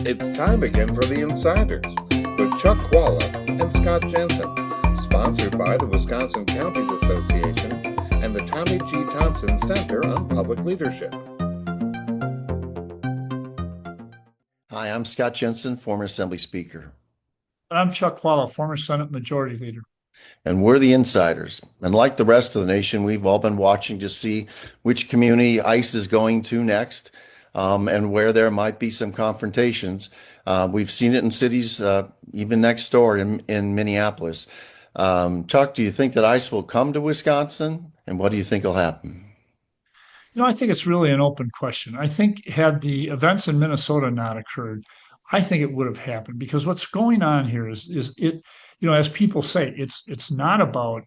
It's time again for the Insiders with Chuck Chvala and Scott Jensen, sponsored by the Wisconsin Counties Association and the Tommy G. Thompson Center on Public Leadership. Hi, I'm Scott Jensen, former Assembly Speaker. I'm Chuck Chvala, former Senate Majority Leader. And we're the Insiders. And like the rest of the nation, we've all been watching to see which community ICE is going to next, and where there might be some confrontations. We've seen it in cities, even next door in Minneapolis. Chuck, do you think that ICE will come to Wisconsin? And what do you think will happen? I think it's really an open question. I think had the events in Minnesota not occurred, I think it would have happened because what's going on here is it, as people say, it's not about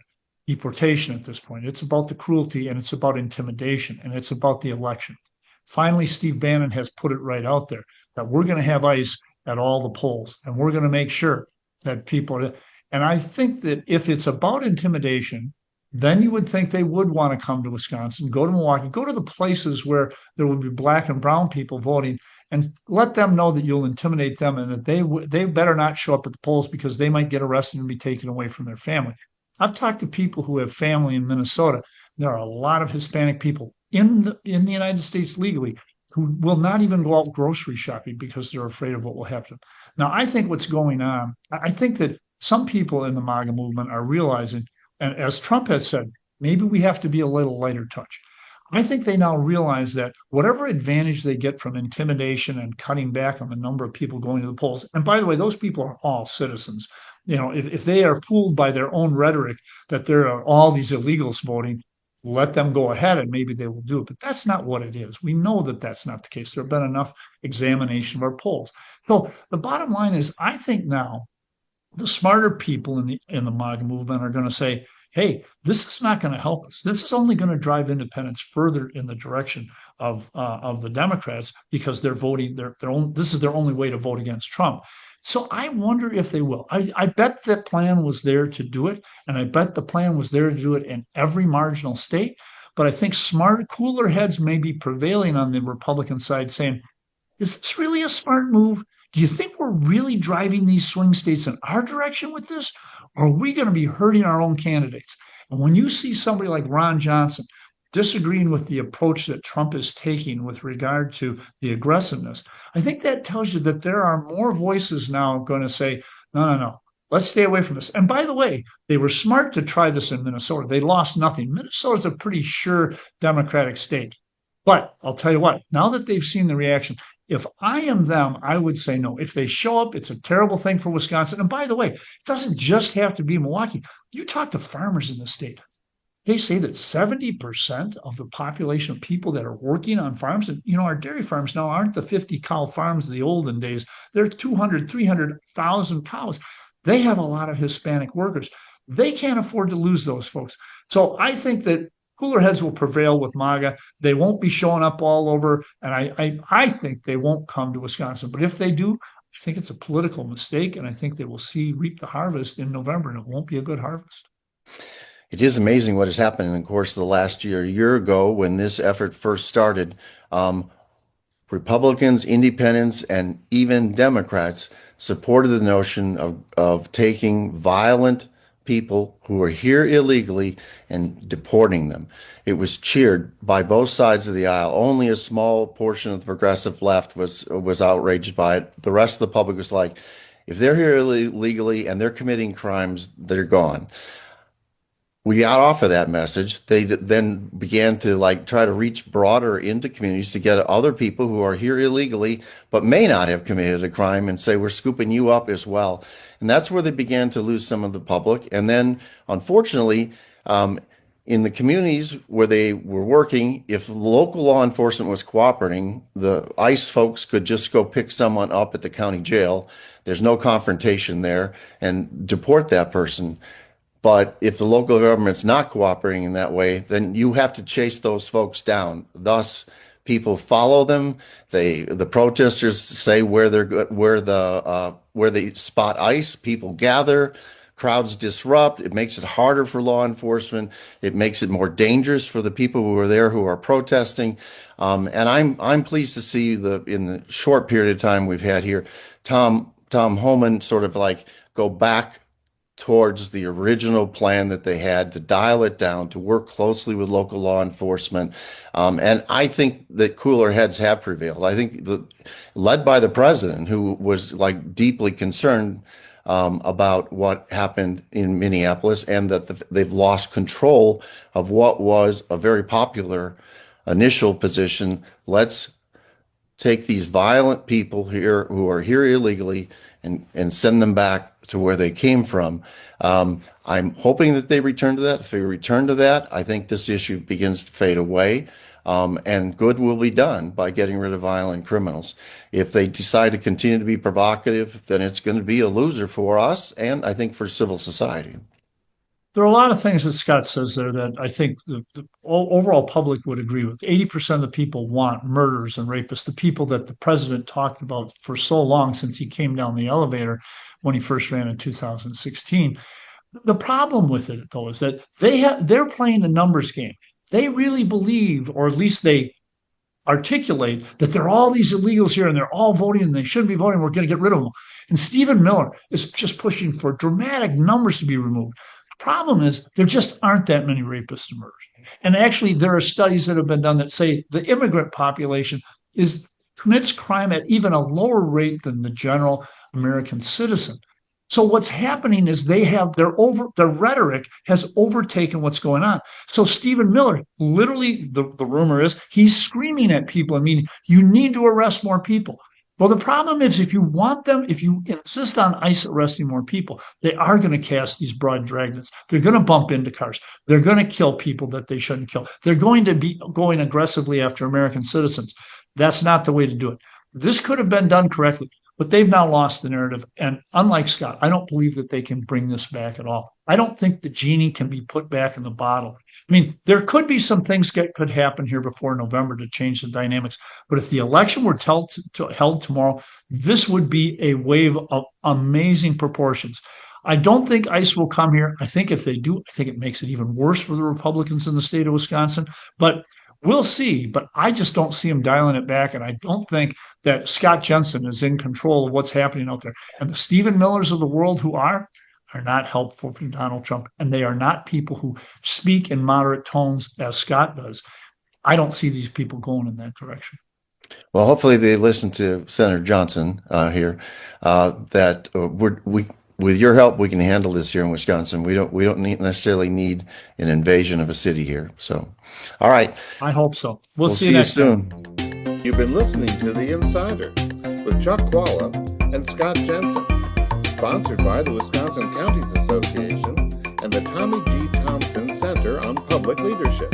deportation at this point. It's about the cruelty and it's about intimidation and it's about the election. Finally, Steve Bannon has put it right out there that we're going to have ICE at all the polls and we're going to make sure that people. And I think that if it's about intimidation, then you would think they would want to come to Wisconsin, go to Milwaukee, go to the places where there would be black and brown people voting, and let them know that you'll intimidate them and that they better not show up at the polls because they might get arrested and be taken away from their family. I've talked to people who have family in Minnesota. There are a lot of Hispanic people in the United States legally who will not even go out grocery shopping because they're afraid of what will happen. Now, I think what's going on, I think that some people in the MAGA movement are realizing, and as Trump has said, maybe we have to be a little lighter touch. I think they now realize that whatever advantage they get from intimidation and cutting back on the number of people going to the polls, and by the way, those people are all citizens. If they are fooled by their own rhetoric that there are all these illegals voting, let them go ahead and maybe they will do it. But that's not what it is. We know that that's not the case. There have been enough examination of our polls. So the bottom line is, I think now the smarter people in the MAGA movement are going to say, hey, this is not going to help us. This is only going to drive independents further in the direction of the Democrats because they're voting their own. This is their only way to vote against Trump. So I wonder if they will. I bet that plan was there to do it, and I bet the plan was there to do it in every marginal state. But I think smart, cooler heads may be prevailing on the Republican side, saying, "Is this really a smart move? Do you think we're really driving these swing states in our direction with this? Or are we going to be hurting our own candidates?" And when you see somebody like Ron Johnson disagreeing with the approach that Trump is taking with regard to the aggressiveness, I think that tells you that there are more voices now going to say, no, let's stay away from this. And by the way, they were smart to try this in Minnesota. They lost nothing. Minnesota's a pretty sure Democratic state. But I'll tell you what, now that they've seen the reaction, if I am them, I would say no. If they show up, it's a terrible thing for Wisconsin. And by the way, it doesn't just have to be Milwaukee. You talk to farmers in the state. They say that 70% of the population of people that are working on farms, and our dairy farms now aren't the 50 cow farms of the olden days. They're 200, 300,000 cows. They have a lot of Hispanic workers. They can't afford to lose those folks. So I think that cooler heads will prevail with MAGA. They won't be showing up all over, and I think they won't come to Wisconsin. But if they do, I think it's a political mistake, and I think they will reap the harvest in November, and it won't be a good harvest. It is amazing what has happened in the course of the last year. A year ago, when this effort first started, Republicans, independents, and even Democrats supported the notion of taking violent people who are here illegally and deporting them. It was cheered by both sides of the aisle. Only a small portion of the progressive left was outraged by it. The rest of the public was like, if they're here illegally and they're committing crimes, they're gone. We got off of that message. They then began to try to reach broader into communities to get other people who are here illegally but may not have committed a crime and say, we're scooping you up as well. And that's where they began to lose some of the public. And then, unfortunately, in the communities where they were working, if local law enforcement was cooperating, the ICE folks could just go pick someone up at the county jail. There's no confrontation there and deport that person. But if the local government's not cooperating in that way, then you have to chase those folks down. Thus, people follow them. The protesters say where they spot ICE. People gather. crowds disrupt. It makes it harder for law enforcement. It makes it more dangerous for the people who are there who are protesting. And I'm pleased to see in the short period of time we've had here, Tom Homan sort of like go back towards the original plan that they had, to dial it down, to work closely with local law enforcement. And I think that cooler heads have prevailed. I think led by the president, who was like deeply concerned about what happened in Minneapolis, and that they've lost control of what was a very popular initial position. Let's take these violent people here who are here illegally and send them back to where they came from. I'm hoping that they return to that. If they return to that, I think this issue begins to fade away, and good will be done by getting rid of violent criminals. If they decide to continue to be provocative, then it's going to be a loser for us, and I think for civil society. There are a lot of things that Scott says there that I think the overall public would agree with. 80% of the people want murderers and rapists, the people that the president talked about for so long since he came down the elevator when he first ran in 2016. The problem with it, though, is that they're playing a numbers game. They really believe, or at least they articulate, that there are all these illegals here and they're all voting and they shouldn't be voting. We're going to get rid of them. And Stephen Miller is just pushing for dramatic numbers to be removed. The problem is there just aren't that many rapists and murderers. And actually, there are studies that have been done that say the immigrant population commits crime at even a lower rate than the general American citizen. So what's happening is they have their rhetoric has overtaken what's going on. So Stephen Miller, literally, the rumor is he's screaming at people. I mean, you need to arrest more people. Well, the problem is if you insist on ICE arresting more people, they are going to cast these broad dragnets. They're going to bump into cars. They're going to kill people that they shouldn't kill. They're going to be going aggressively after American citizens. That's not the way to do it. This could have been done correctly, but they've now lost the narrative. And unlike Scott, I don't believe that they can bring this back at all. I don't think the genie can be put back in the bottle. I mean, there could be some things that could happen here before November to change the dynamics. But if the election were held tomorrow, this would be a wave of amazing proportions. I don't think ICE will come here. I think if they do, I think it makes it even worse for the Republicans in the state of Wisconsin. But we'll see. But I just don't see them dialing it back. And I don't think that Scott Jensen is in control of what's happening out there. And the Stephen Millers of the world who are not helpful for Donald Trump. And they are not people who speak in moderate tones as Scott does. I don't see these people going in that direction. Well, hopefully they listen to Senator Johnson here. With your help, we can handle this here in Wisconsin. We don't necessarily need an invasion of a city here. So, all right. I hope so. We'll see you next soon. time. You've been listening to The Insider with Chuck Chvala and Scott Jensen, sponsored by the Wisconsin Counties Association and the Tommy G. Thompson Center on Public Leadership.